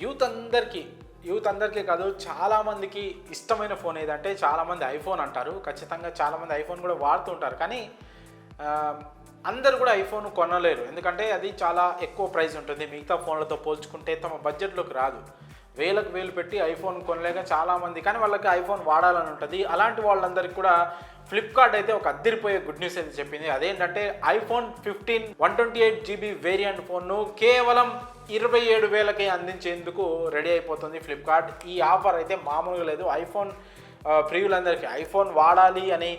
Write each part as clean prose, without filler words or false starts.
Youth అందరికీ కాదు, చాలామందికి ఇష్టమైన ఫోన్ ఏదంటే చాలామంది ఐఫోన్ అంటారు. ఖచ్చితంగా చాలామంది ఐఫోన్ కూడా వాడుతూ ఉంటారు. కానీ అందరూ కూడా ఐఫోన్ కొనలేరు. ఎందుకంటే అది చాలా ఎక్కువ ప్రైస్ ఉంటుంది. మిగతా ఫోన్లతో పోల్చుకుంటే తమ బడ్జెట్లోకి రాదు. వేలకు వేలు పెట్టి ఐఫోన్ కొనలేక చాలామంది, కానీ వాళ్ళకి ఐఫోన్ వాడాలని ఉంటుంది. అలాంటి వాళ్ళందరికీ కూడా ఫ్లిప్కార్ట్ అయితే ఒక అద్దరిపోయే గుడ్ న్యూస్ అయితే చెప్పింది. అదేంటంటే ఐఫోన్ 15 128GB వేరియంట్ ఫోన్ను కేవలం 27,000కే అందించేందుకు రెడీ అయిపోతుంది ఫ్లిప్కార్ట్. ఈ ఆఫర్ అయితే మామూలుగా లేదు. ఐఫోన్ ప్రియులందరికీ, ఐఫోన్ వాడాలి అని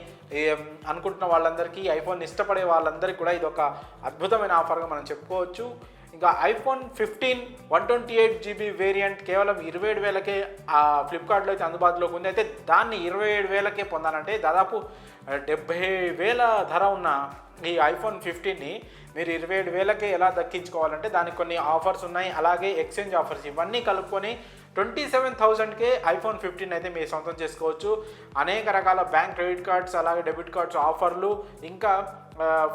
అనుకుంటున్న వాళ్ళందరికీ, ఐఫోన్ ఇష్టపడే వాళ్ళందరికీ కూడా ఇది ఒక అద్భుతమైన ఆఫర్గా మనం చెప్పుకోవచ్చు. ఇంకా ఐఫోన్ 15 128GB వేరియంట్ కేవలం 27,000కే ఫ్లిప్కార్ట్లో అయితే అందుబాటులోకి ఉంది. అయితే దాన్ని 27,000కే పొందాలంటే దాదాపు 70,000 ధర ఉన్న ఈ ఐఫోన్ 15ని మీరు 27,000కే ఎలా దక్కించుకోవాలంటే దానికి కొన్ని ఆఫర్స్ ఉన్నాయి. అలాగే ఎక్స్చేంజ్ ఆఫర్స్, ఇవన్నీ కలుపుకొని 27,000కే ఐఫోన్ 15 అయితే మీరు సొంతం చేసుకోవచ్చు. అనేక రకాల బ్యాంక్ క్రెడిట్ కార్డ్స్, అలాగే డెబిట్ కార్డ్స్ ఆఫర్లు, ఇంకా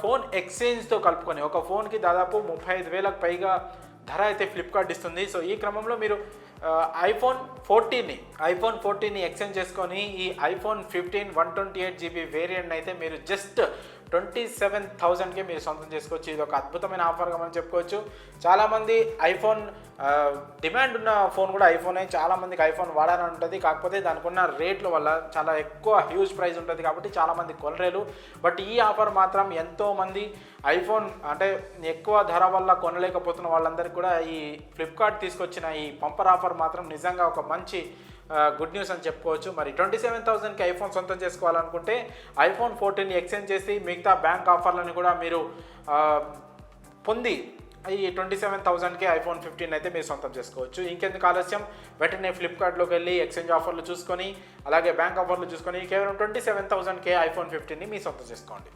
ఫోన్ ఎక్స్చేంజ్తో కలుపుకొని ఒక ఫోన్కి దాదాపు 35,000కు పైగా ధర అయితే ఫ్లిప్కార్ట్ ఇస్తుంది. సో ఈ క్రమంలో మీరు ఐఫోన్ 14ని ఎక్స్చేంజ్ చేసుకొని ఈ ఐఫోన్ 15 128GB వేరియంట్ అయితే మీరు జస్ట్ 27,000కే మీరు సొంతం చేసుకోవచ్చు. ఇది ఒక అద్భుతమైన ఆఫర్గా మనం చెప్పుకోవచ్చు. చాలామంది ఐఫోన్ డిమాండ్ ఉన్న ఫోన్ కూడా ఐఫోనే. చాలామందికి ఐఫోన్ వాడాలని ఉంటుంది. కాకపోతే దానికి ఉన్న రేట్ల వల్ల చాలా ఎక్కువ హ్యూజ్ ప్రైస్ ఉంటుంది కాబట్టి చాలామంది కొనలేరు. బట్ ఈ ఆఫర్ మాత్రం ఎంతోమంది ఐఫోన్ అంటే ఎక్కువ ధర వల్ల కొనలేకపోతున్న వాళ్ళందరికీ కూడా ఈ ఫ్లిప్కార్ట్ తీసుకొచ్చిన ఈ పంపర్ ఆఫర్ మాత్రం నిజంగా ఒక మంచి గుడ్ న్యూస్ అని చెప్పుకోవచ్చు. మరి 27,000కి ఐఫోన్ సొంతం చేసుకోవాలనుకుంటే ఐఫోన్ 14ని ఎక్స్చేంజ్ చేసి మిగతా బ్యాంక్ ఆఫర్లను కూడా మీరు పొంది ఈ 27,000కే ఐఫోన్ 15 అయితే మీరు సొంతం చేసుకోవచ్చు. ఇంకెందుకు ఆలస్యం, వెంటనే ఫ్లిప్కార్ట్లోకి వెళ్ళి ఎక్స్చేంజ్ ఆఫర్లు చూసుకొని, అలాగే బ్యాంక్ ఆఫర్లు చూసుకొని కేవలం 27,000కే ఐఫోన్ 15ని మీ సొంతం చేసుకోండి.